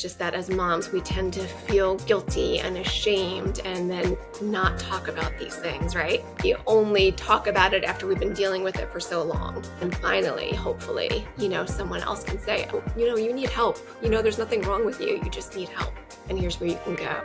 just that as moms, we tend to feel guilty and ashamed and then not talk about these things, right? You only talk about it after we've been dealing with it for so long. And finally, hopefully, someone else can say, oh, you need help. There's nothing wrong with you. You just need help. And here's where you can go.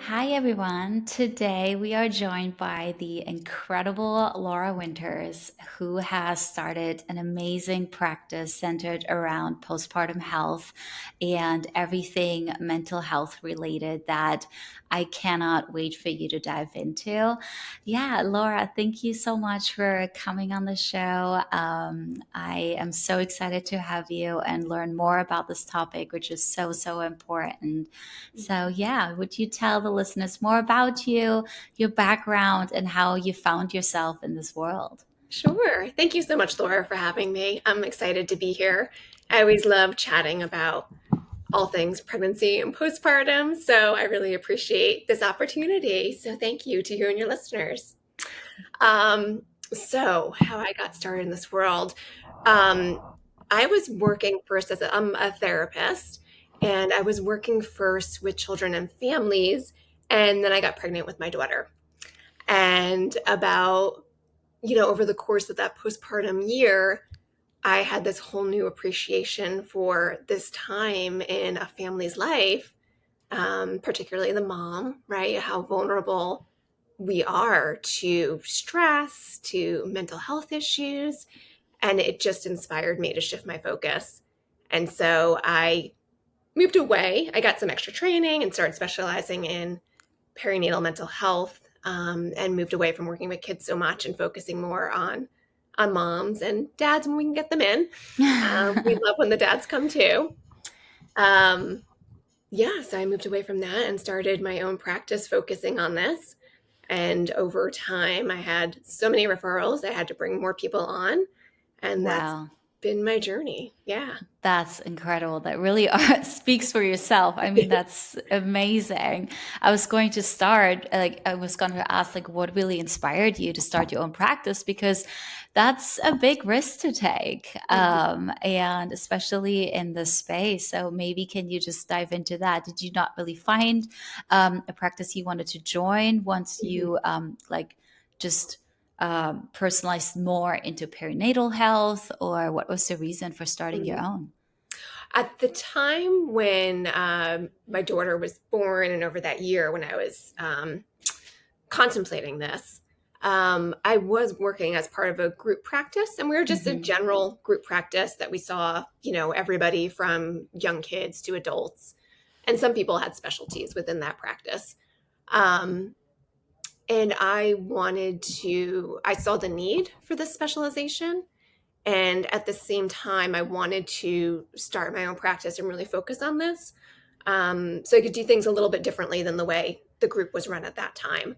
Hi, everyone. Today we are joined by the incredible Laura Winters, who has started an amazing practice centered around postpartum health and everything mental health related that I cannot wait for you to dive into. Yeah, Laura, thank you so much for coming on the show. I am so excited to have you and learn more about this topic, which is so, so important. So, yeah, would you tell the listeners more about you, your background, and how you found yourself in this world? Sure. Thank you so much, Laura, for having me. I'm excited to be here. I always love chatting about all things pregnancy and postpartum, so I really appreciate this opportunity. So thank you to you and your listeners. So how I got started in this world. I was working first I'm a therapist, and I was working first with children and families, and then I got pregnant with my daughter. And about, over the course of that postpartum year, I had this whole new appreciation for this time in a family's life, particularly the mom, right? How vulnerable we are to stress, to mental health issues. And it just inspired me to shift my focus. And so I moved away. I got some extra training and started specializing in perinatal mental health, and moved away from working with kids so much and focusing more on moms and dads when we can get them in. We love when the dads come too. Um, yeah, so I moved away from that and started my own practice focusing on this. And over time, I had so many referrals, I had to bring more people on. And that's Wow. been my journey. Yeah. That's incredible. That really speaks for yourself. I mean, that's amazing. I was going to ask, like, what really inspired you to start your own practice? Because that's a big risk to take, and especially in this space. So maybe can you just dive into that? Did you not really find a practice you wanted to join once Mhm. you just personalized more into perinatal health, or what was the reason for starting your Mhm. own? At the time when my daughter was born, and over that year when I was contemplating this, I was working as part of a group practice, and we were just a Hmm. general group practice that we saw, everybody from young kids to adults. And some people had specialties within that practice. Um, and I saw the need for this specialization. And at the same time, I wanted to start my own practice and really focus on this. So I could do things a little bit differently than the way the group was run at that time.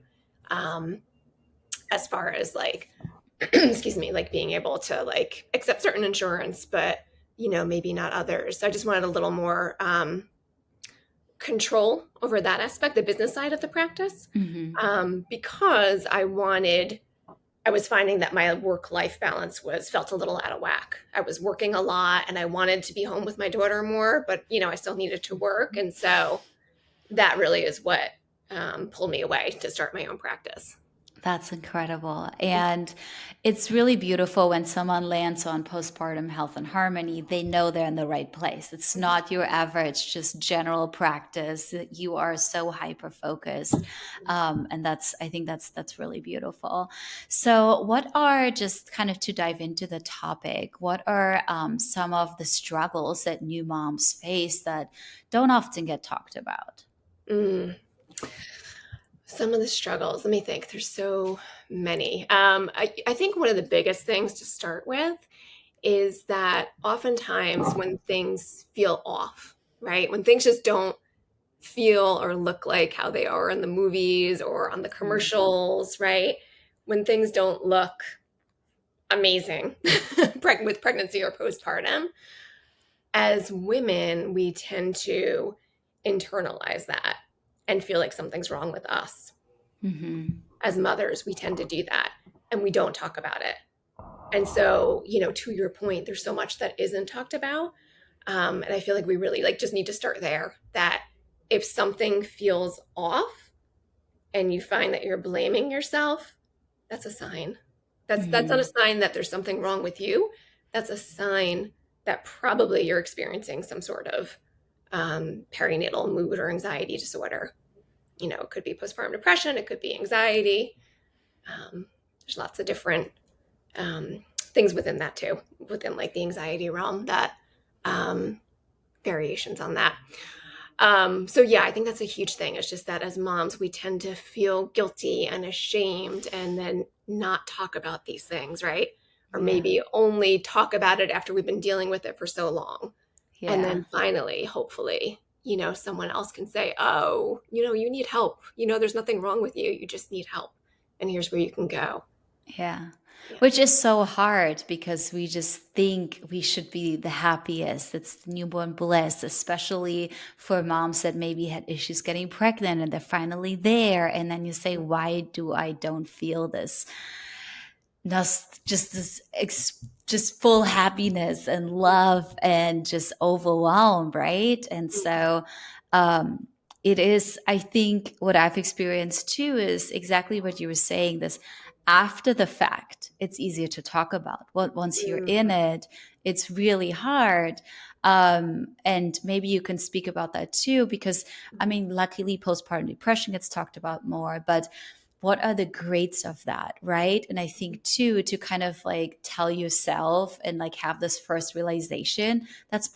Um, as far as like, excuse me, like being able to like accept certain insurance, but maybe not others. So I just wanted a little more control over that aspect, the business side of the practice, Hmm. because I was finding that my work life balance felt a little out of whack. I was working a lot and I wanted to be home with my daughter more, but I still needed to work. And so that really is what pulled me away to start my own practice. That's incredible. And it's really beautiful when someone lands on postpartum health and harmony, they know they're in the right place. It's not your average, just general practice. You are so hyper focused. And I think that's really beautiful. So, what are, just kind of to dive into the topic, what are some of the struggles that new moms face that don't often get talked about? Mm. Some of the struggles, let me think, there's so many. I think one of the biggest things to start with is that oftentimes when things feel off, right? When things just don't feel or look like how they are in the movies or on the Mm. commercials, right? When things don't look amazing with pregnancy or postpartum, as women, we tend to internalize that and feel like something's wrong with us. Hmm. As mothers, we tend to do that and we don't talk about it. And so, to your point, there's so much that isn't talked about. And I feel like we really like just need to start there, that if something feels off and you find that you're blaming yourself, that's a sign. That's not a Hmm. sign that there's something wrong with you. That's a sign that probably you're experiencing some sort of perinatal mood or anxiety disorder. It could be postpartum depression, it could be anxiety. There's lots of different things within that too, within like the anxiety realm, that um, variations on that. So yeah, I think that's a huge thing. It's just that as moms, we tend to feel guilty and ashamed and then not talk about these things, right? Or Yeah. maybe only talk about it after we've been dealing with it for so long. And Yeah. then finally, hopefully, someone else can say, oh, you need help. There's nothing wrong with you. You just need help. And here's where you can go. Yeah. Yeah. Which is so hard because we just think we should be the happiest. It's newborn bliss, especially for moms that maybe had issues getting pregnant and they're finally there. And then you say, why do I don't feel this? Just just full happiness and love and just overwhelmed, right? And so um it is, I think what I've experienced too is exactly what you were saying, this after the fact it's easier to talk about. Well, once you're in Mhm. it, it's really hard. And maybe you can speak about that too, because I Mhm. mean, luckily postpartum depression gets talked about more, but what are the grades of that, right? And I think too, to kind of like tell yourself and like have this first realization, that's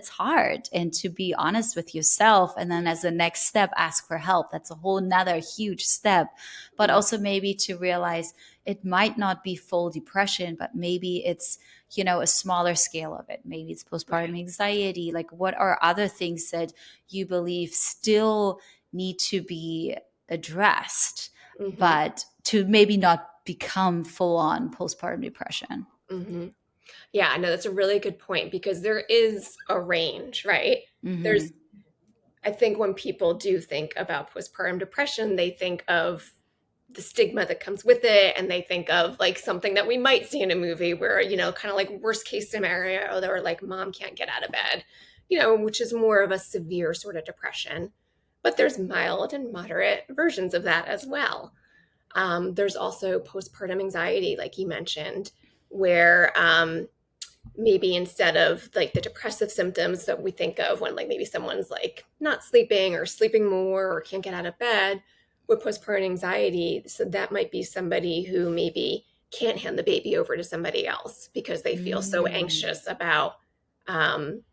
hard. And to be honest with yourself, and then as a next step ask for help, that's a whole nother huge step. But Mhm. also maybe to realize it might not be full depression, but maybe it's, a smaller scale of it. Maybe it's postpartum Right. anxiety. Like, what are other things that you believe still need to be addressed, Mhm. but to maybe not become full on postpartum depression? Mhm. Yeah, no, that's a really good point, because there is a range, right? Hmm. There's I think when people do think about postpartum depression, they think of the stigma that comes with it, and they think of like something that we might see in a movie where, kind of like worst case scenario, where like mom can't get out of bed, which is more of a severe sort of depression. But there's mild and moderate versions of that as well. There's also postpartum anxiety, like you mentioned, where maybe instead of like the depressive symptoms that we think of when like maybe someone's like not sleeping or sleeping more or can't get out of bed, with postpartum anxiety, so that might be somebody who maybe can't hand the baby over to somebody else because they feel so Mm. anxious about um,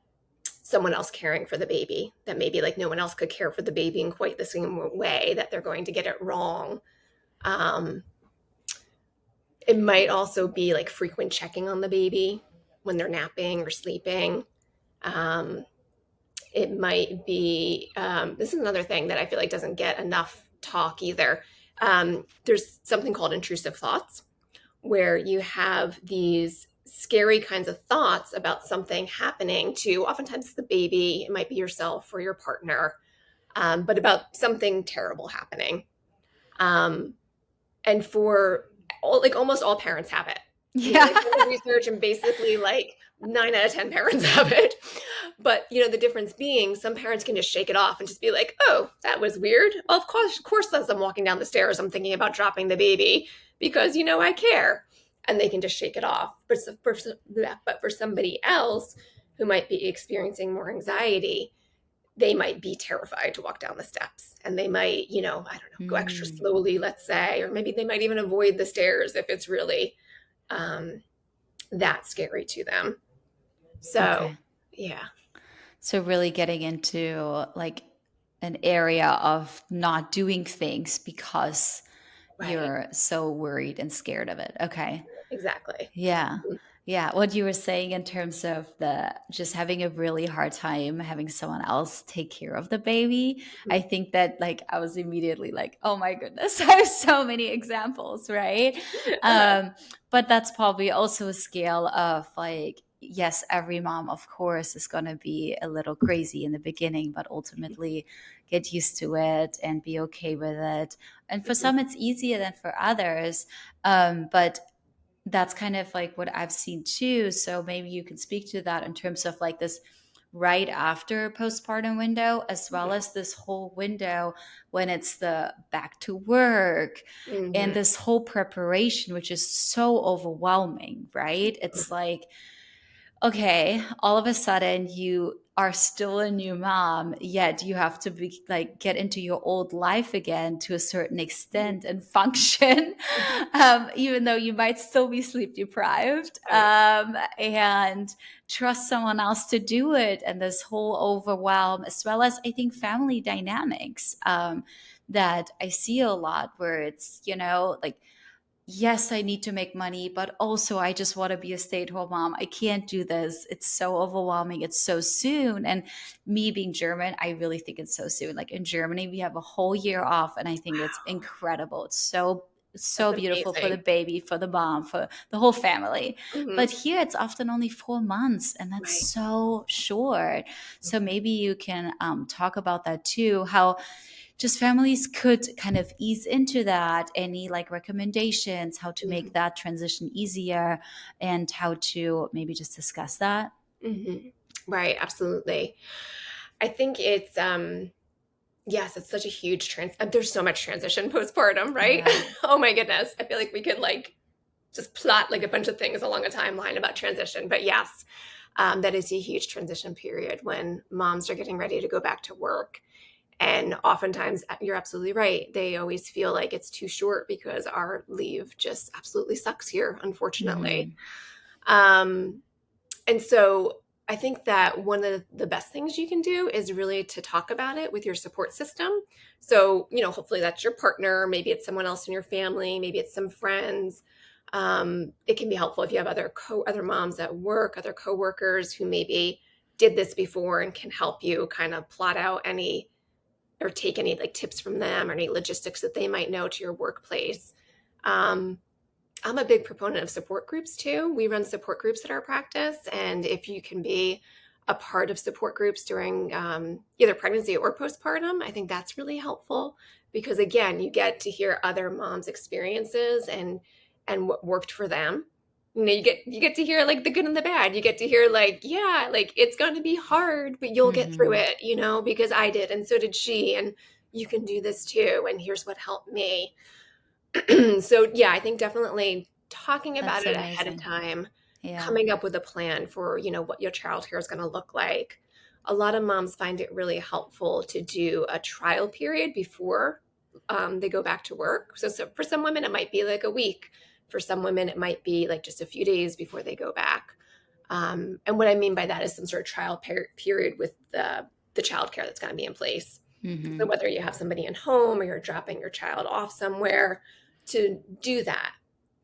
someone else caring for the baby, that maybe like no one else could care for the baby in quite the same way, that they're going to get it wrong. um, it might also be like frequent checking on the baby when they're napping or sleeping. Um, it might be, this is another thing that I feel like doesn't get enough talk either. There's something called intrusive thoughts, where you have these scary kinds of thoughts about something happening to oftentimes the baby, it might be yourself or your partner, but about something terrible happening. Um, and for like almost all parents have it. Yeah. I've done the research, and basically like 9 out of 10 parents have it. But the difference being, some parents can just shake it off and just be like, "Oh, that was weird. Well, of course, as I'm walking down the stairs, I'm thinking about dropping the baby because I care," and they can just shake it off. But for somebody else who might be experiencing more anxiety, they might be terrified to walk down the steps, and they might, I don't know, go extra Mm. slowly, let's say, or maybe they might even avoid the stairs if it's really um, that scary to them. So, Okay. yeah, So really getting into like an area of not doing things because right, you're so worried and scared of it. Okay. exactly. Yeah. Yeah. What you were saying in terms of the just having a really hard time having someone else take care of the baby. I Mhm. think that like I was immediately like, oh my goodness, I have so many examples, right? Um, but that's probably also a scale of like, yes, every mom, of course, is going to be a little crazy in the beginning, but ultimately get used to it and be okay with it. And for Mhm. some, it's easier than for others. But that's kind of like what I've seen too. So maybe you can speak to that in terms of like this right after postpartum window, as well as this whole window when it's the back to work and Mm-hmm. this whole preparation, which is so overwhelming, right? It's like, okay, all of a sudden you are still a new mom, yet you have to be like get into your old life again to a certain extent and function, even though you might still be sleep deprived, Oh yeah. and trust someone else to do it. And this whole overwhelm, as well as I think family dynamics, that I see a lot where it's, like, yes, I need to make money, but also I just want to be a stay at home mom. I can't do this. It's so overwhelming. It's so soon. And me being German, I really think it's so soon. Like in Germany, we have a whole year off, and I think it's incredible. It's so That's beautiful for the amazing. baby, for the mom, for the whole family. Hmm. But here it's often only 4 months, and that's Right. so short. So maybe you can talk about that too. How just families could kind of ease into that. Any like recommendations how to make that transition easier, and how to maybe just discuss that. Mm-hmm. Right. Absolutely. I think it's yes, it's such a huge there's so much transition postpartum, right? Yeah. Oh my goodness. I feel like we could like just plot like a bunch of things along a timeline about transition. But yes, that is a huge transition period when moms are getting ready to go back to work. And oftentimes, you're absolutely right. They always feel like it's too short because our leave just absolutely sucks here, unfortunately. Hmm. Um, and so I think that one of the best things you can do is really to talk about it with your support system. So, hopefully that's your partner. Maybe it's someone else in your family. Maybe it's some friends. It can be helpful if you have other moms at work, other coworkers who maybe did this before and can help you kind of plot out any or take any like tips from them or any logistics that they might know to your workplace. Um, I'm a big proponent of support groups too. We run support groups at our practice, and if you can be a part of support groups during either pregnancy or postpartum, I think that's really helpful because again, you get to hear other moms' experiences and what worked for them. You get to hear like the good and the bad. You get to hear like, yeah, like it's going to be hard, but you'll get through Hmm. it, because I did and so did she, and you can do this too. And here's what helped me. So yeah, I think definitely talking about That's it ahead of amazing. time, Yeah. coming up with a plan for, what your childcare is going to look like. A lot of moms find it really helpful to do a trial period before they go back to work. So for some women, it might be like a week. For some women, it might be like just a few days before they go back. And what I mean by that is some sort of trial period with the childcare that's going to be in place. So Hmm. whether you have somebody in home or you're dropping your child off somewhere, to do that.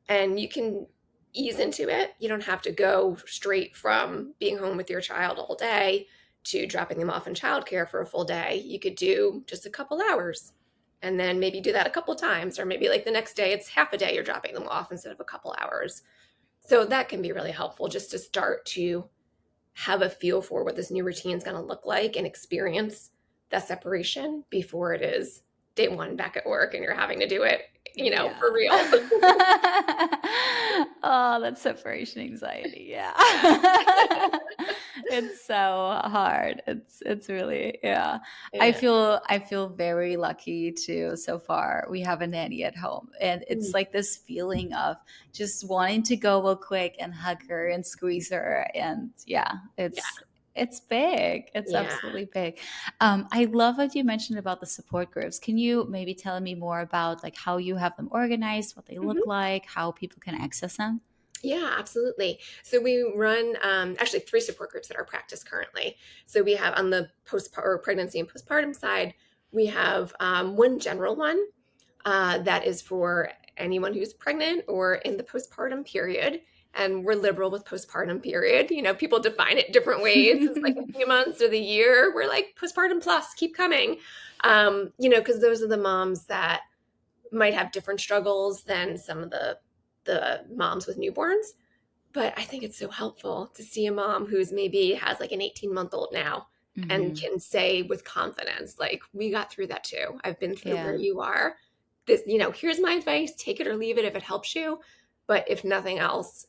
And you can ease into it. You don't have to go straight from being home with your child all day to dropping them off in childcare for a full day. You could do just a couple hours and then maybe do that a couple times, or maybe like the next day it's half a day you're dropping them off instead of a couple hours. So that can be really helpful just to start to have a feel for what this new routine is going to look like and experience that separation before it is day one back at work and you're having to do it, for Yeah. real. Oh, that's separation anxiety. Yeah. It's so hard. It's really, yeah. I Yeah. feel I feel very lucky too so far. We have a nanny at home, and it's Mm. like this feeling of just wanting to go real quick and hug her and squeeze her, and yeah, Yeah. it's big. It's Yeah. absolutely big. I love what you mentioned about the support groups. Can you maybe tell me more about like how you have them organized, what they look Mhm. like, how people can access them? Yeah, absolutely. So we run actually three support groups at our practice currently. So we have on the post or pregnancy and postpartum side, we have one general one that is for anyone who's pregnant or in the postpartum period. And we're liberal with postpartum period. People define it different ways. It's like a few months or the year. We're like postpartum plus, keep coming. Because those are the moms that might have different struggles than some of the moms with newborns. But I think it's so helpful to see a mom who's maybe has like an 18-month-old now and Hmm. can say with confidence, like, we got through that too. I've been through where Yeah. you are. This, here's my advice. Take it or leave it if it helps you. But if nothing else,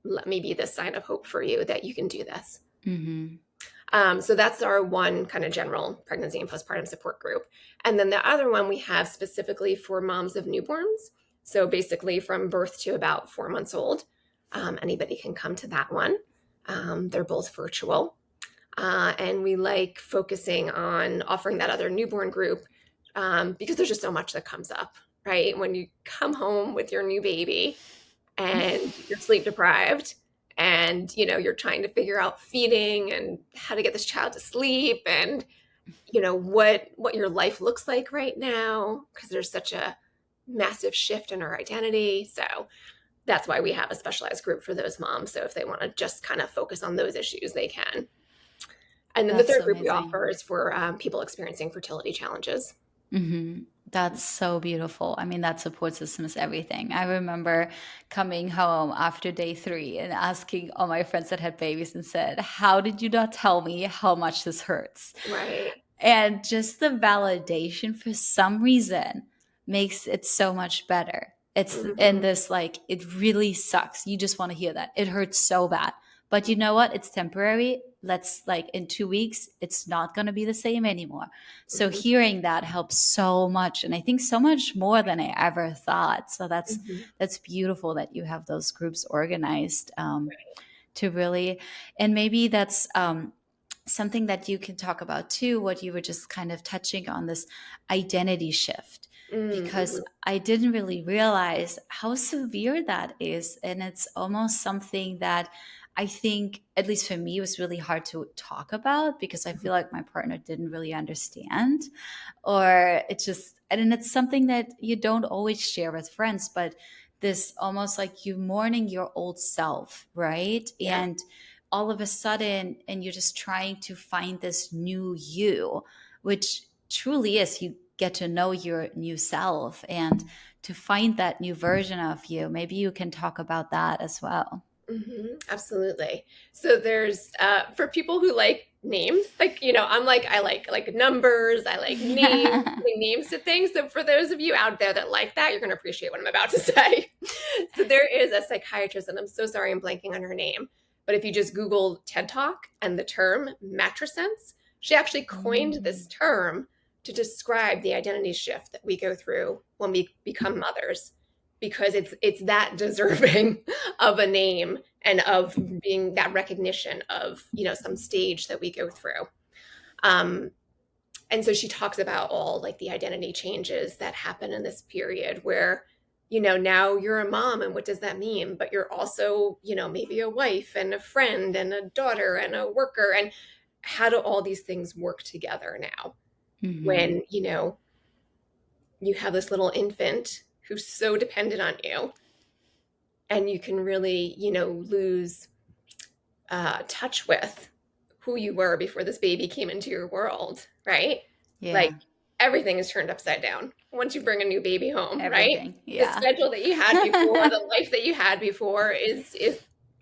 let me be this sign of hope for you that you can do this. Hmm. So that's our one kind of general pregnancy and postpartum support group. And then the other one we have specifically for moms of newborns. So basically from birth to about 4 months old. Anybody can come to that one. They're both virtual. And we like focusing on offering that other newborn group because there's just so much that comes up, right? When you come home with your new baby and you're sleep deprived and you're trying to figure out feeding and how to get this child to sleep and what your life looks like right now because there's such a massive shift in our identity. So that's why we have a specialized group for those moms. So if they want to just kind of focus on those issues, they can. And then the That's third group we amazing. offer is for people experiencing fertility challenges. Hmm. That's so beautiful. I mean, that support system is everything. I remember coming home after day 3 and asking all my friends that had babies and said, "How did you not tell me how much this hurts?" Right. And just the validation for some reason makes it so much better. It's in Hmm. this like, it really sucks. You just want to hear that. It hurts so bad. But you know what? It's temporary. Let's like in 2 weeks, it's not going to be the same anymore. So Hmm. hearing that helps so much. And I think so much more than I ever thought. So Hmm. that's beautiful that you have those groups organized to really, and maybe that's something that you can talk about too, what you were just kind of touching on, this identity shift, because Hmm. I didn't really realize how severe that is. And it's almost something that I think, at least for me, was really hard to talk about because I feel like my partner didn't really understand, or it's just, and it's something that you don't always share with friends, but this almost like you mourning your old self, right? Yeah. And all of a sudden, and you're just trying to find this new you, which truly is, you get to know your new self and to find that new version of you. Maybe you can talk about that as well. Absolutely. So there's for people who like names, like I'm like I like numbers, I like names, putting names to things. So for those of you out there that like that, you're going to appreciate what I'm about to say. So there is a psychiatrist, and I'm so sorry I'm blanking on her name, but if you just Google TED Talk and the term matrescence, she actually coined this Mm, term to describe the identity shift that we go through when we become mothers, because it's that deserving of a name and of being that recognition of some stage that we go through. um, and so she talks about all like the identity changes that happen in this period where now you're a mom, and what does that mean? But you're also maybe a wife and a friend and a daughter and a worker, and how do all these things work together now mhm. when you have this little infant who's so dependent on you, and you can really lose touch with who you were before this baby came into your world, right? Like Yeah, everything is turned upside down once you bring a new baby home, right? everything. The Yeah. schedule that you had before, the life that you had before is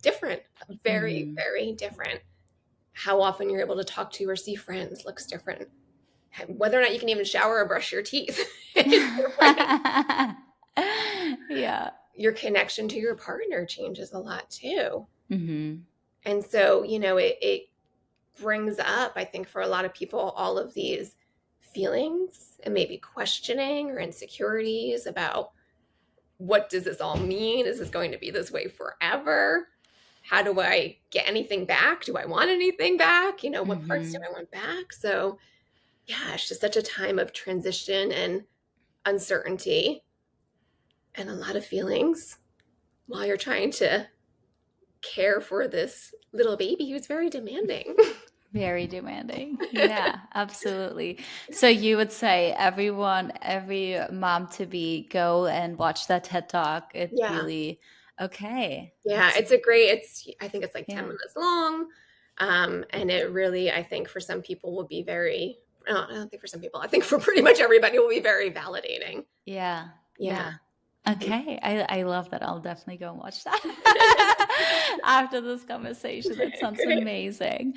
different, very, Hmm. very different. How often you're able to talk to or see friends looks different. Whether or not you can even shower or brush your teeth is different. Yeah. Your connection to your partner changes a lot too. Hmm. And so, it brings up, I think, for a lot of people, all of these feelings and maybe questioning or insecurities about what does this all mean? Is this going to be this way forever? How do I get anything back? Do I want anything back? What parts do Hmm. I want back? So, yeah, it's just such a time of transition and uncertainty and a lot of feelings while you're trying to care for this little baby who's very demanding. Very demanding. Yeah, absolutely. So you would say everyone, every mom to be, go and watch that TED Talk. It Yeah. really, okay. Yeah, That's, it's a great I think it's like 10 yeah. minutes long. And it really, I think for some people will be very, I don't think for some people, I think for pretty much everybody will be very validating. Yeah. Yeah. Yeah. Okay. I love that. I'll definitely go and watch that after this conversation. That sounds Great. amazing.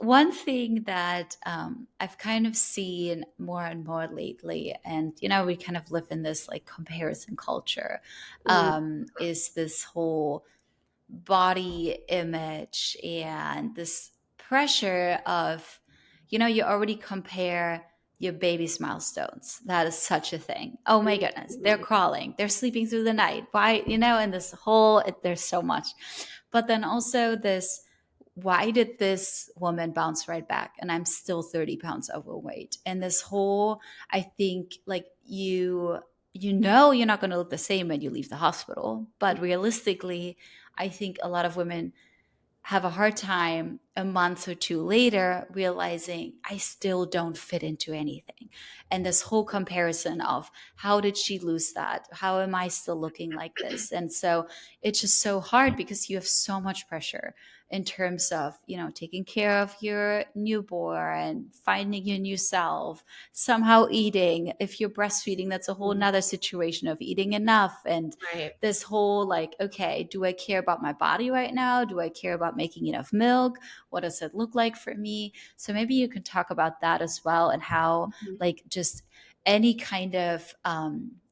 One thing that I've kind of seen more and more lately, and we kind of live in this like comparison culture, Mm, is this whole body image and this pressure of, you already compare your baby's milestones. That is such a thing. Oh my goodness, they're Mhm. crawling, they're sleeping through the night. Why, and there's so much. But then also this, why did this woman bounce right back and I'm still 30 pounds overweight? And this whole, I think, like, you're not going to look the same when you leave the hospital, but realistically, I think a lot of women have a hard time a month or two later realizing I still don't fit into anything. And this whole comparison of, how did she lose that? How am I still looking like this? And so it's just so hard because you have so much pressure in terms of, taking care of your newborn, finding your new self, somehow eating. If you're breastfeeding, that's a whole nother situation of eating enough. And Right. this whole, like, okay, do I care about my body right now? Do I care about making enough milk? What does it look like for me? So maybe you can talk about that as well, and how, Mhm. like, just any kind of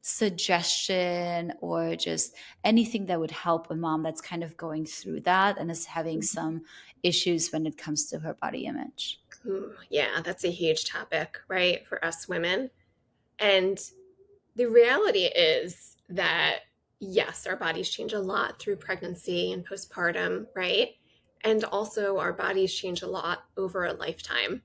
suggestion or just anything that would help a mom that's kind of going through that and is having some issues when it comes to her body image. Ooh, yeah, that's a huge topic, right, for us women. And the reality is that, yes, our bodies change a lot through pregnancy and postpartum, right? And also, our bodies change a lot over a lifetime,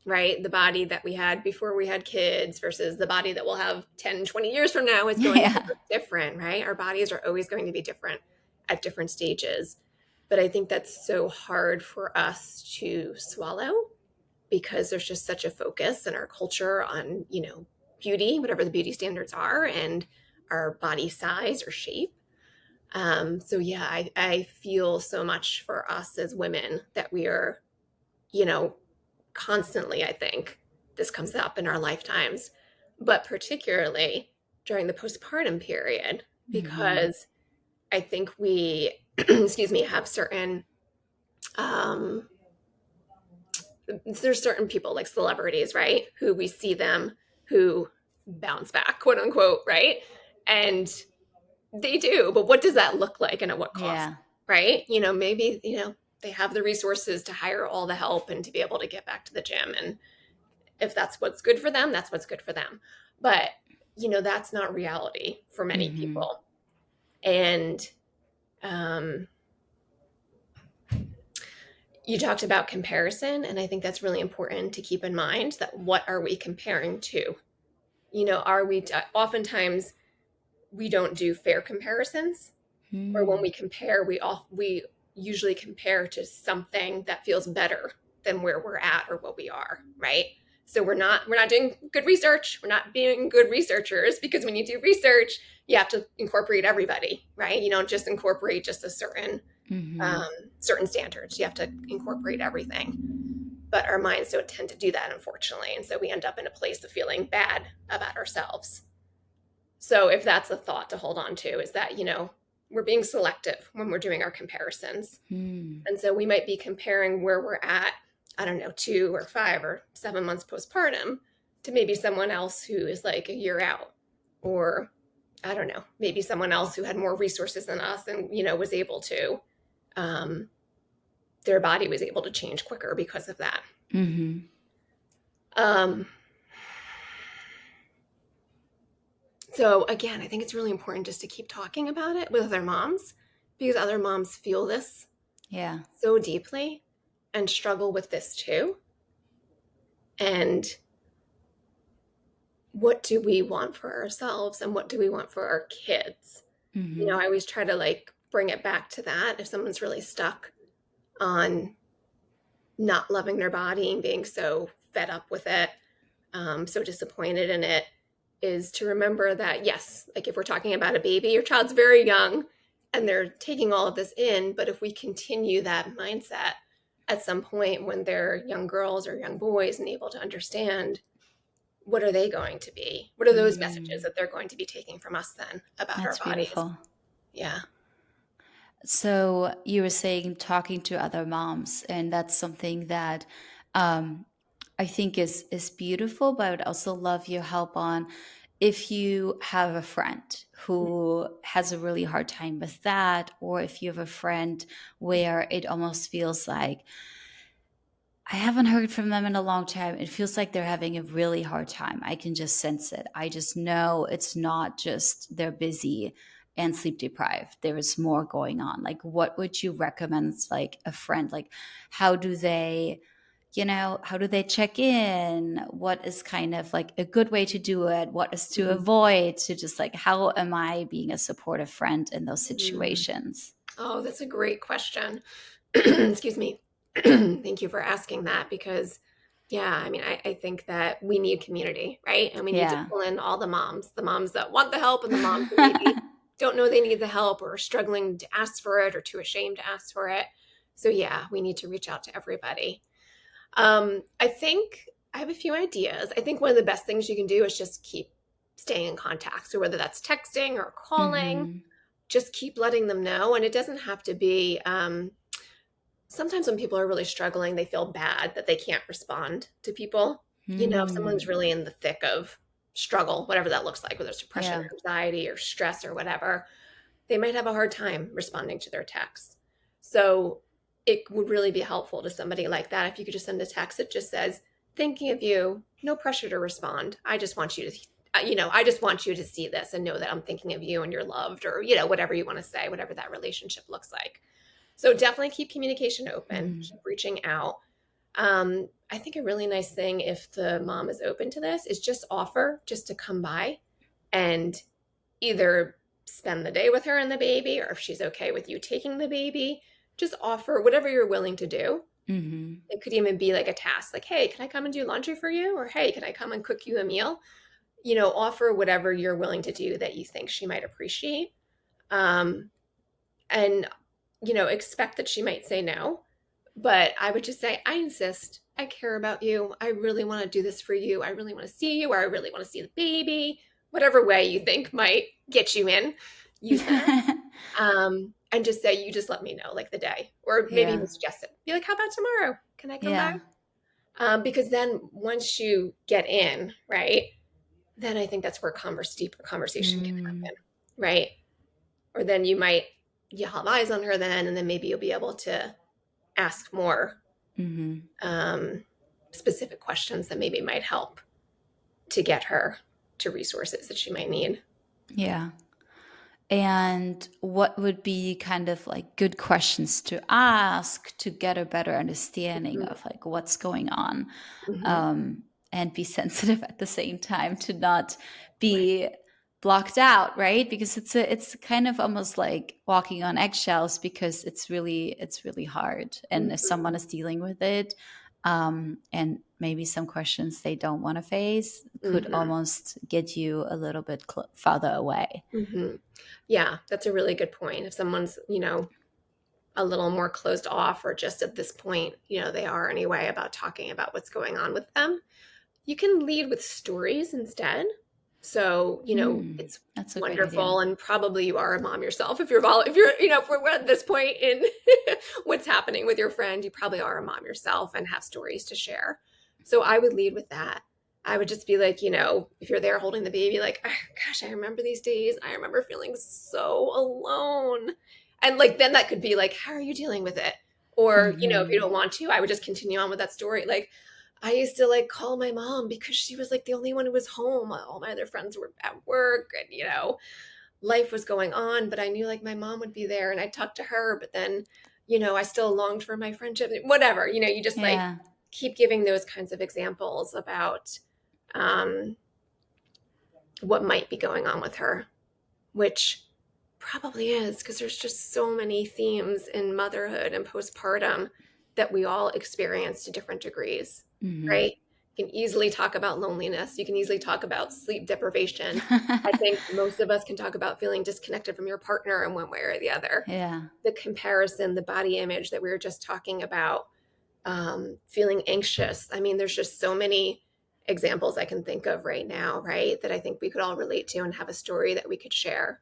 right? The body that we had before we had kids versus the body that we'll have 10, 20 years from now is going to Yeah. look different, right? Our bodies are always going to be different at different stages. But I think that's so hard for us to swallow because there's just such a focus in our culture on, beauty, whatever the beauty standards are, and our body size or shape. So yeah, I feel so much for us as women that we are, you know, constantly, I think this comes up in our lifetimes, but particularly during the postpartum period, Hmm. because I think we, excuse me, have certain, um, there's certain people like celebrities, right, who we see them who bounce back, quote unquote, right? And they do, but what does that look like and at what cost, Yeah. right? Maybe, they have the resources to hire all the help and to be able to get back to the gym. And if that's what's good for them, that's what's good for them. But, that's not reality for many Hmm. people. And um, you talked about comparison, and I think that's really important to keep in mind that what are we comparing to? Are we oftentimes we don't do fair comparisons, or when we compare, we usually compare to something that feels better than where we're at or what we are, right? So we're not doing good research. We're not being good researchers, because when you do research, you have to incorporate everybody, right? You don't just incorporate just a um, Hmm. certain standards. You have to incorporate everything. But our minds don't tend to do that, unfortunately, and so we end up in a place of feeling bad about ourselves. So if that's a thought to hold on to, is that, we're being selective when we're doing our comparisons. Hmm. And so we might be comparing where we're at, I don't know, 2 or 5 or 7 months postpartum to maybe someone else who is like a year out, or I don't know, maybe someone else who had more resources than us and, was able to, um, their body was able to change quicker because of that. Hmm. Um, so again, I think it's really important just to keep talking about it with other moms, because other moms feel this Yeah. so deeply and struggle with this too. And what do we want for ourselves and what do we want for our kids? Hmm. I always try to like bring it back to that if someone's really stuck on not loving their body and being so fed up with it, so disappointed in it, is to remember that, yes, like if we're talking about a baby, your child's very young and they're taking all of this in. But if we continue that mindset at some point when they're young girls or young boys and able to understand, what are they going to be? What are those messages Mm. that they're going to be taking from us then about our That's bodies? beautiful. Yeah. So you were saying talking to other moms, and that's something that um, I think is beautiful. But I would also love your help on, if you have a friend who has a really hard time with that, or if you have a friend where it almost feels like I haven't heard from them in a long time. It feels like they're having a really hard time. I can just sense it. I just know it's not just they're busy and sleep deprived. There is more going on. Like, what would you recommend, like a friend? Like, how do they, how do they check in? What is kind of like a good way to do it? What is to Mhm. avoid? To just like, how am I being a supportive friend in those Mm. situations? Oh, that's a great question. Excuse me. Thank you for asking that because, yeah, I mean, I think that we need community, right? And we need to Yeah. pull in all the moms that want the help and the moms who maybe don't know they need the help or are struggling to ask for it or too ashamed to ask for it. So, yeah, we need to reach out to everybody. I think I have a few ideas. I think one of the best things you can do is just keep staying in contact. So, whether that's texting or calling, Mm-hmm. just keep letting them know. And it doesn't have to be, sometimes when people are really struggling, they feel bad that they can't respond to people. If someone's Mm. really in the thick of struggle, whatever that looks like, whether it's depression Yeah. or anxiety or stress or whatever, they might have a hard time responding to their texts. So it would really be helpful to somebody like that if you could just send a text that just says, thinking of you, no pressure to respond. I just want you to, I just want you to see this and know that I'm thinking of you and you're loved or, whatever you want to say, whatever that relationship looks like. So definitely keep communication open, Mhm. keep reaching out. I think a really nice thing if the mom is open to this is just offer just to come by and either spend the day with her and the baby, or if she's okay with you taking the baby, just offer whatever you're willing to do. Mhm. It could even be like a task, like, hey, can I come and do laundry for you? Or hey, can I come and cook you a meal? Offer whatever you're willing to do that you think she might appreciate. Um, and, expect that she might say no. But I would just say, I insist. I care about you. I really want to do this for you. I really want to see you, or I really want to see the baby. Whatever way you think might get you in, use that. And just say, you just let me know, like the day, or maybe Yeah. even suggest it. Be like, how about tomorrow? Can I come by? Yeah. Because then once you get in, right, then I think that's where deeper conversation can Mm. happen, right? Or then you'll have eyes on her then, and then maybe you'll be able to ask more Mhm. um, specific questions that maybe might help to get her to resources that she might need. Yeah. And what would be kind of like good questions to ask to get a better understanding Mhm, of like what's going on, mhm. um, and be sensitive at the same time to not Right. be blocked out, right? Because it's kind of almost like walking on eggshells because it's really hard, and if someone Mhm, is dealing with it, and maybe some questions they don't want to face could mhm, almost get you a little bit farther away. mhm. Yeah, that's a really good point. If someone's, a little more closed off or just at this point, they are anyway about talking about what's going on with them, you can lead with stories instead. So, Hmm, it's that's a great idea. wonderful and probably you are a mom yourself. If we're at this point in what's happening with your friend, you probably are a mom yourself and have stories to share. So I would lead with that. I would just be like, if you're there holding the baby, like, "Ah, gosh, I remember these days. I remember feeling so alone." And like, then that could be like, how are you dealing with it? Or, if you Hmm. don't want to, I would just continue on with that story. Like, I used to like call my mom because she was like the only one who was home. All my other friends were at work and, life was going on, but I knew like my mom would be there and I'd talk to her, but then, I still longed for my friendship, whatever, you just like Yeah. keep giving those kinds of examples about um, what might be going on with her, which probably is because there's just so many themes in motherhood and postpartum that we all experience to different degrees, Hmm. right? You can easily talk about loneliness. You can easily talk about sleep deprivation. I think most of us can talk about feeling disconnected from your partner in one way or the other. Yeah. The comparison, the body image that we were just talking about, feeling anxious. I mean, there's just so many examples I can think of right now, right? That I think we could all relate to and have a story that we could share.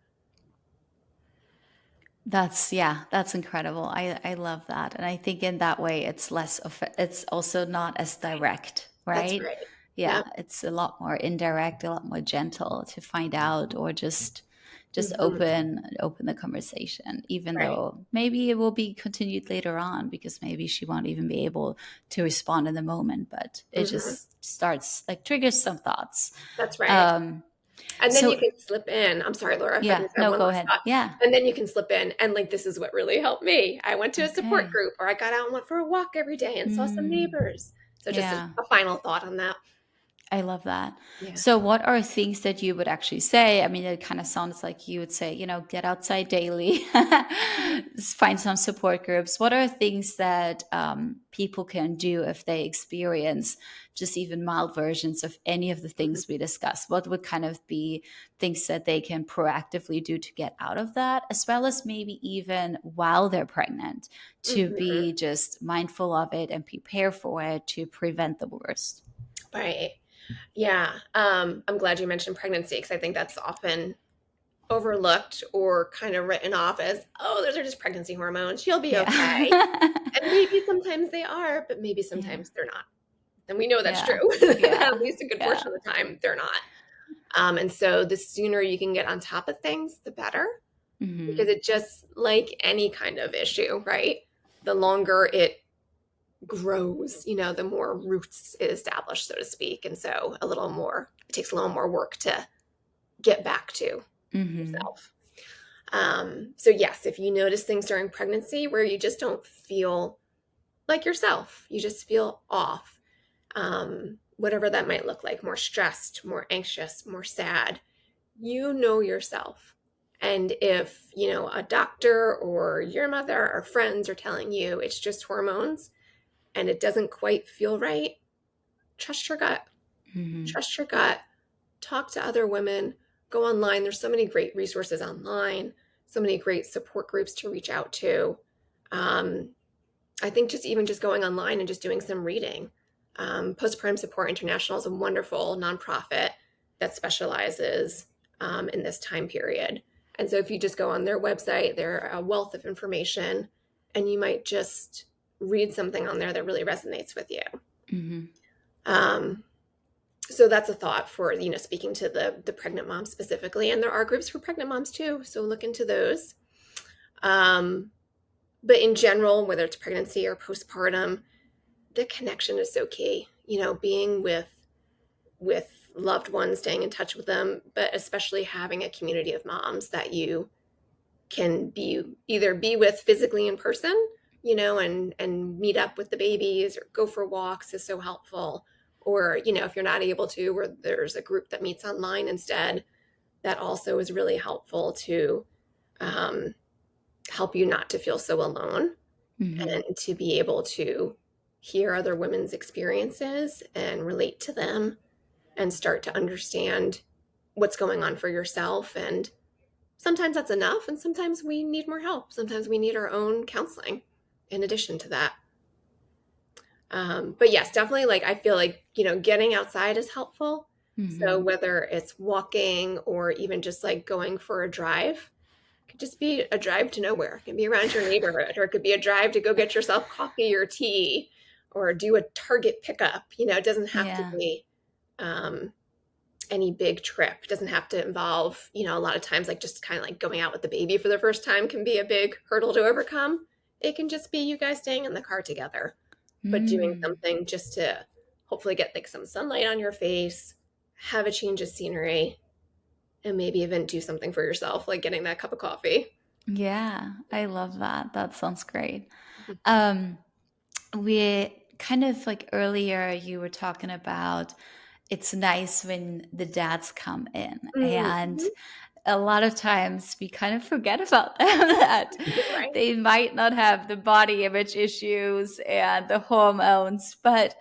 That's incredible. I love that. And I think in that way it's less of it's also not as direct, That's right? right. Yeah, Yep. it's a lot more indirect, a lot more gentle to find out or just Mhm. open the conversation, even Right. though maybe it will be continued later on because maybe she won't even be able to respond in the moment, but it Mhm. just starts like triggers some thoughts. That's right. um And then you so can slip in. I'm sorry, Laura, if I can yeah, just add no, one go last ahead. thought. Yeah. And then you can slip in and like, this is what really helped me. I went to a support Okay. group, or I got out and went for a walk every day and saw some Mm, neighbors. So just yeah. a final thought on that. I love that. Yeah. So, what are things that you would actually say? I mean, it kind of sounds like you would say, get outside daily, Mhm. find some support groups. What are things that people can do if they experience just even mild versions of any of the Mhm. things we discussed? What would kind of be things that they can proactively do to get out of that, as well as maybe even while they're pregnant, to Mhm. be just mindful of it and prepare for it to prevent the worst? Right. Yeah. I'm glad you mentioned pregnancy because I think that's often overlooked or kind of written off as, oh, those are just pregnancy hormones. You'll be Yeah. okay. And maybe sometimes they are, but maybe Yeah. sometimes they're not. And we know that's true. Yeah. At Yeah. least a good Yeah. portion of the time, they're not. And so the sooner you can get on top of things, the better, because Hmm. it just like any kind of issue, right? The longer it grows, the more roots it established, so to speak. And so it takes a little more work to get back to Hmm. yourself. So yes, if you notice things during pregnancy where you just don't feel like yourself, you just feel off, whatever that might look like, more stressed, more anxious, more sad, you know yourself. And if, a doctor or your mother or friends are telling you it's just hormones and it doesn't quite feel right, trust your gut. Hmm. Trust your gut. Talk to other women. Go online. There's so many great resources online, so many great support groups to reach out to. Um, I think just going online and just doing some reading. Postpartum Support International is a wonderful nonprofit that specializes in this time period. And so if you just go on their website, they're a wealth of information, and you might just read something on there that really resonates with you. Hmm. Um, so that's a thought for, speaking to the pregnant mom specifically. And there are groups for pregnant moms too. So look into those. Um, but in general, whether it's pregnancy or postpartum, the connection is so key, being with loved ones, staying in touch with them, but especially having a community of moms that you can be with physically in person, and meet up with the babies or go for walks is so helpful. Or, if you're not able to, or there's a group that meets online instead, that also is really helpful to um, help you not to feel so alone Hmm. and to be able to hear other women's experiences and relate to them and start to understand what's going on for yourself. And sometimes that's enough, and sometimes we need more help. Sometimes we need our own counseling in addition to that. But yes, definitely, like, I feel like, getting outside is helpful. So Hmm. whether it's walking or even just like going for a drive, it could just be a drive to nowhere. It can be around your neighborhood, or it could be a drive to go get yourself coffee or tea, or do a Target pickup. It doesn't have to Yeah. be um, any big trip. It doesn't have to involve, a lot of times, like, just kind of like going out with the baby for the first time can be a big hurdle to overcome. It can just be you guys staying in the car together, but doing Mm. something just to hopefully get like some sunlight on your face, have a change of scenery, and maybe even do something for yourself, like getting that cup of coffee. Yeah, I love that. That sounds great. Um, we kind of like earlier you were talking about it's nice when the dads come in, and Mhm. a lot of times we kind of forget about them that Right. they might not have the body image issues and the hormones, but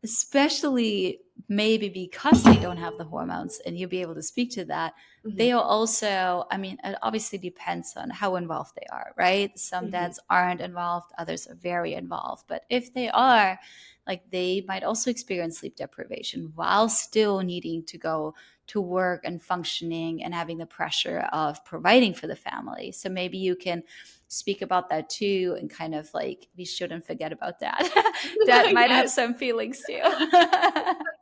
especially maybe because they don't have the hormones and you'll be able to speak to that, Mhm. they are also, I mean, it obviously depends on how involved they are, right? Some Mhm. dads aren't involved, others are very involved, but if they are, like, they might also experience sleep deprivation while still needing to go to work and functioning and having the pressure of providing for the family. So maybe you can speak about that too, and kind of like, we shouldn't forget about that. That might have Yes, some feelings too.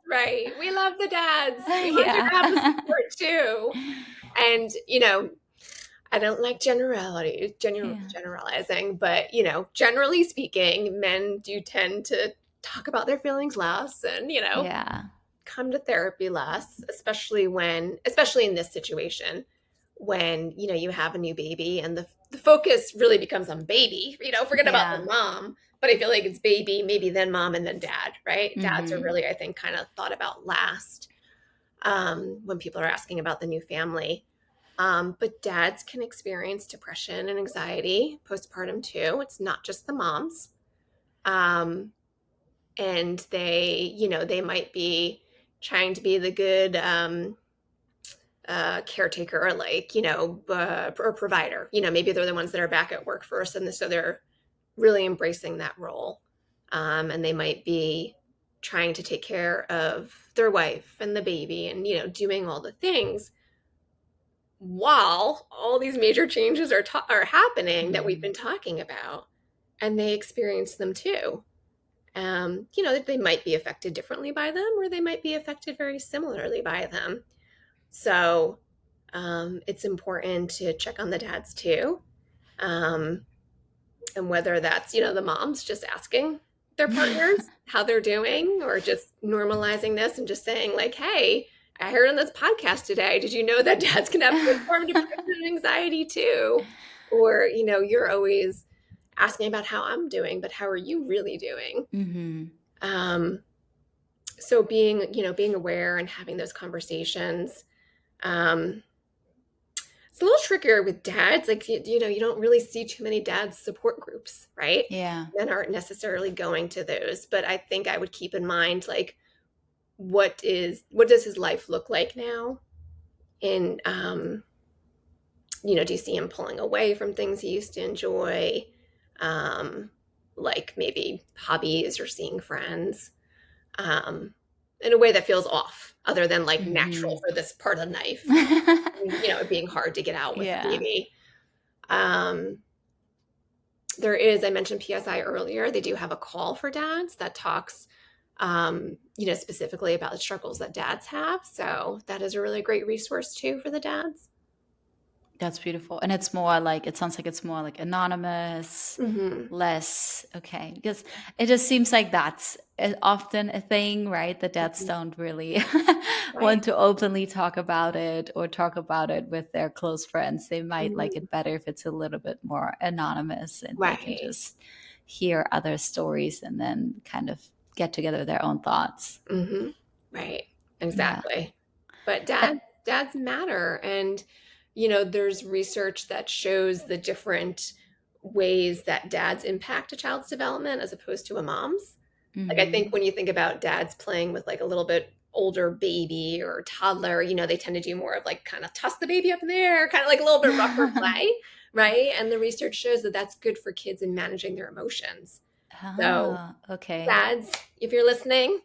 right. We love the dads. We want you Yeah. to have the support too. And, I don't like Yeah. generalizing, but generally speaking, men do tend to talk about their feelings less and, Yeah. come to therapy less, especially in this situation when, you have a new baby and the focus really becomes on baby. Forget about the Yeah. mom, but I feel like it's baby, maybe then mom and then dad, right? Dads are Mm-hmm. really, I think, kind of thought about last when people are asking about the new family. But dads can experience depression and anxiety postpartum too. It's not just the moms. Um, and they might be trying to be the good caretaker or or provider. Maybe they're the ones that are back at work first, and so they're really embracing that role. And they might be trying to take care of their wife and the baby and, doing all the things while all these major changes are happening that we've Mm-hmm. been talking about, and they experience them too. They might be affected differently by them, or they might be affected very similarly by them. So it's important to check on the dads too. Um, and whether that's, the moms just asking their partners how they're doing, or just normalizing this and just saying, like, hey, I heard on this podcast today, did you know that dads can have postpartum depression and anxiety too? Or, you're always asking about how I'm doing, but how are you really doing? Mm-hmm. Um, so being aware and having those conversations. Um, it's a little trickier with dads. Like, you don't really see too many dads support groups, right? Yeah. Men aren't necessarily going to those, but I think I would keep in mind, like, what does his life look like now? And do you see him pulling away from things he used to enjoy? Um, like maybe hobbies or seeing friends, um, in a way that feels off, other than like natural Mm-hmm. for this part of life. It being hard to get out with a Yeah. baby. Um, there is, I mentioned PSI earlier, they do have a call for dads that talks, specifically about the struggles that dads have. So that is a really great resource too for the dads. That's beautiful. And it's more like, it sounds like it's more like anonymous, Hmm. less, okay. Because it just seems like that's often a thing, right? The dads don't really Right. want to openly talk about it or talk about it with their close friends. They might like Mhm. it better if it's a little bit more anonymous and they can Right. just hear other stories and then kind of get together their own thoughts. Hmm. Right. Yeah. Exactly. But Uh, dads matter. And, there's research that shows the different ways that dads impact a child's development as opposed to a mom's. Like, I think mhm. when you think about dads playing with like a little bit older baby or toddler, they tend to do more of like kind of toss the baby up in the air, kind of like a little bit rougher play, right? And the research shows that that's good for kids in managing their emotions. So, Ah, okay. dads, if you're listening,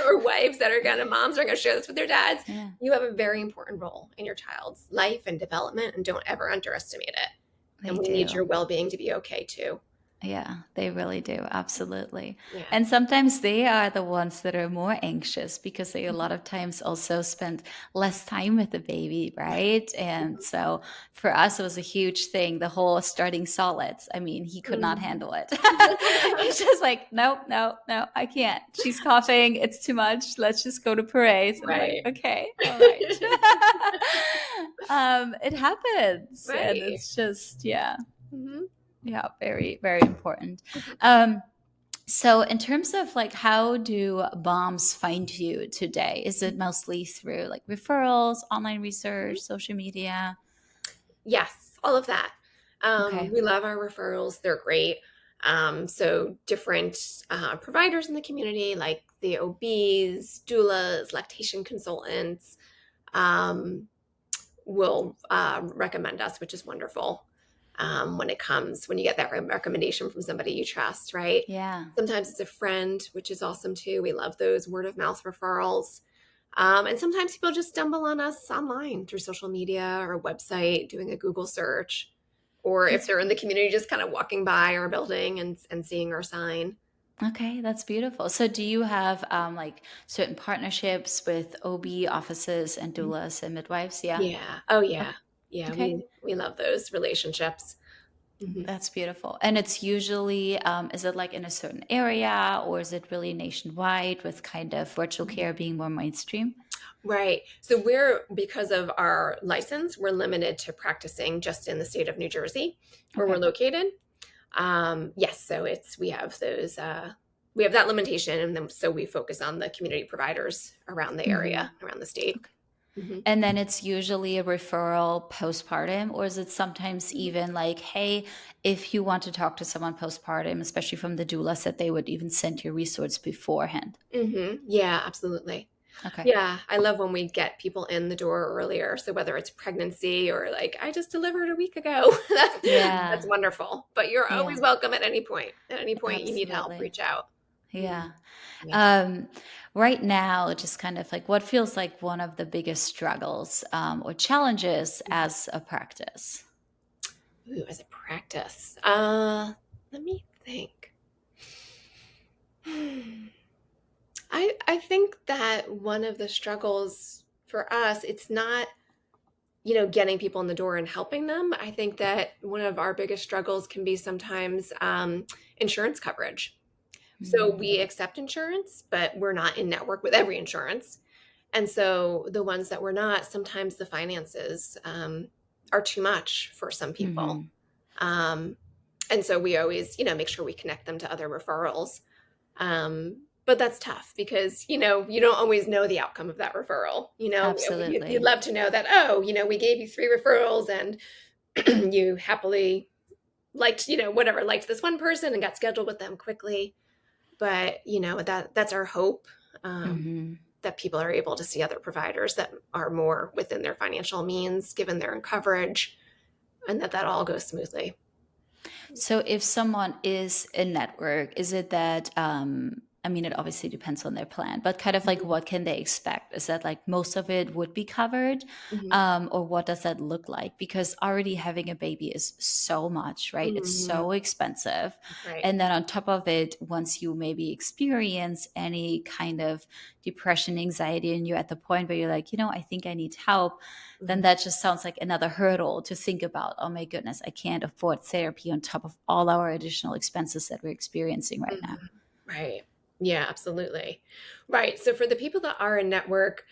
or wives that are gonna moms are gonna share this with their dads, Yeah, you have a very important role in your child's life and development, and don't ever underestimate it. they And we need your do. well-being to be okay too. Yeah, they really do. Absolutely. Yeah. And sometimes they are the ones that are more anxious because they a Mhm. lot of times also spend less time with the baby, Right. right? And so for us, it was a huge thing, the whole starting solids. I mean, he could not Mhm. handle it. He's just like, nope, no, no, I can't. She's coughing. It's too much. Let's just go to parades. I'm like, Right. okay, all right. It happens. And Right. it's just, yeah. Mhm. Yeah, very, very important. Um, so, in terms of like, how do moms find you today? Is it mostly through like referrals, online research, social media? Yes, all of that. Okay. We love our referrals. They're great. So different providers in the community, like the OBs, doulas, lactation consultants, um, will recommend us, which is wonderful. When you get that recommendation from somebody you trust, right? Yeah. Sometimes it's a friend, which is awesome too. We love those word of mouth referrals. And sometimes people just stumble on us online through social media or a website, doing a Google search, or if That's they're in the community, just kind of walking by our building and seeing our sign. okay. That's beautiful. So, do you have like certain partnerships with OB offices and doulas and midwives? Yeah. Yeah. Oh, yeah. Okay. yeah, Okay. we love those relationships. Mhm. That's beautiful. And it's usually, is it like in a certain area or is it really nationwide with kind of virtual care being more mainstream? Right. So because of our license, we're limited to practicing just in the state of New Jersey, where we're Okay. located. Yes, so we have that limitation, and then so we focus on the community providers around the Hmm. area, around the state. Okay. Hmm. And then it's usually a referral postpartum, or is it sometimes even like, hey, if you want to talk to someone postpartum, especially from the doula, that they would even send you resource beforehand? Hmm. Yeah, absolutely. Okay. Yeah, I love when we get people in the door earlier. So whether it's pregnancy or like I just delivered a week ago, that's Yeah. wonderful. But you're always Yeah. welcome at any point. At any point you need help, Absolutely. reach out. Mhm. Yeah. Yeah. Um, right now, just kind of like what feels like one of the biggest struggles or challenges Mhm. as a practice? Ooh, as a practice. Let me think. I think that one of the struggles for us, it's not, getting people in the door and helping them. I think that one of our biggest struggles can be sometimes insurance coverage. So we Mm, accept insurance, but we're not in network with every insurance. And so the ones that we're not, sometimes the finances are too much for some people. mhm. Um, and so we always, make sure we connect them to other referrals. But that's tough because, you don't always know the outcome of that referral. You'd Absolutely. love to know that, oh, we gave you three referrals and you happily liked, whatever, liked this one person and got scheduled with them quickly. But, that's our hope, Hmm. that people are able to see other providers that are more within their financial means, given their coverage, and that all goes smoothly. So if someone is in network, is it that I mean it obviously depends on their plan, but kind of like what can they expect? Is that like most of it would be covered? Mhm. Or what does that look like? Because already having a baby is so much, right? It's Mhm. so expensive. Right. And then on top of it, once you maybe experience any kind of depression, anxiety, and you're at the point where you're like, I think I need help, then Mhm. that just sounds like another hurdle to think about. Oh my goodness, I can't afford therapy on top of all our additional expenses that we're experiencing right now. Mhm. Right. Yeah, absolutely. Right. So for the people that are in network,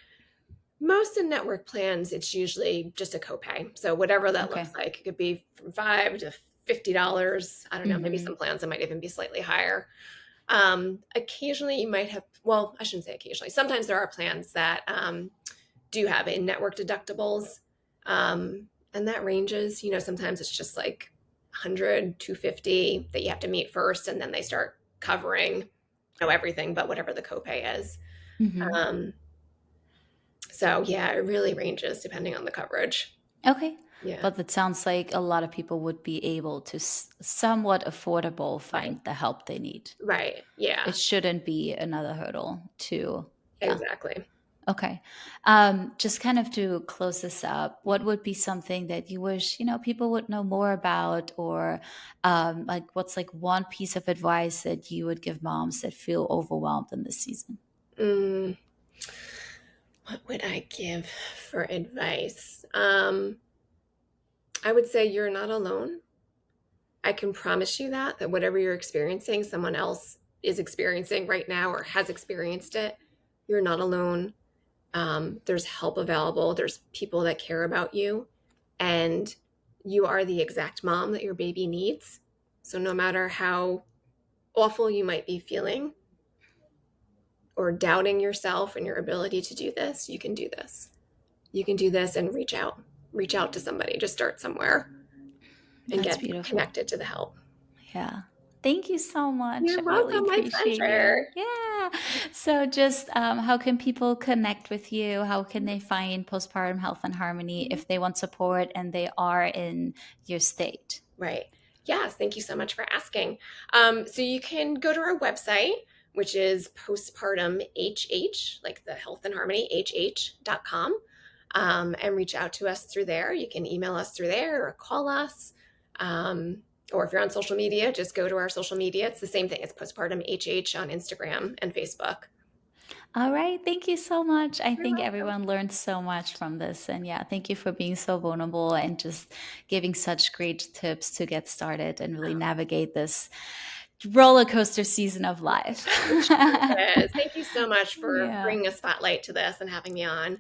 most in network plans, it's usually just a copay. So whatever that looks Okay. like, it could be from $5 to $50. I don't know. Maybe Mm-hmm. some plans that might even be slightly higher. Occasionally, you might have. Well, I shouldn't say occasionally. Sometimes there are plans that do have in network deductibles, and that ranges. Sometimes it's just like 100, 250 that you have to meet first, and then they start covering, everything but whatever the copay is. Mm-hmm. Um, so yeah, it really ranges depending on the coverage. Okay. Yeah. But it sounds like a lot of people would be able to somewhat affordable Right. find the help they need. Right. Yeah. It shouldn't be another hurdle to, yeah. Exactly. Okay. Just kind of to close this up, what would be something that you wish, people would know more about, or like what's like one piece of advice that you would give moms that feel overwhelmed in this season? Mm, what would I give for advice? I would say you're not alone. I can promise you that whatever you're experiencing, someone else is experiencing right now or has experienced it. You're not alone. There's help available. There's people that care about you, and you are the exact mom that your baby needs. So no matter how awful you might be feeling or doubting yourself and your ability to do this, you can do this. You can do this and reach out. Reach out to somebody. Just start somewhere and That's get beautiful. connected to the help. Yeah. Thank you so much. You're I really welcome. My appreciate pleasure. you. Yeah. So, just how can people connect with you? How can they find Postpartum Health and Harmony if they want support and they are in your state? Right. Yes. Thank you so much for asking. So you can go to our website, which is postpartum HH, like the health and harmony, HH.com, and reach out to us through there. You can email us through there or call us. Um, or if you're on social media, just go to our social media. It's the same thing. It's postpartum HH on Instagram and Facebook. All right. Thank you so much. I You're think welcome. everyone learned so much from this. And yeah, thank you for being so vulnerable and just giving such great tips to get started and really navigate this roller coaster season of life. It sure is. Thank you so much for Yeah. bringing a spotlight to this and having me on.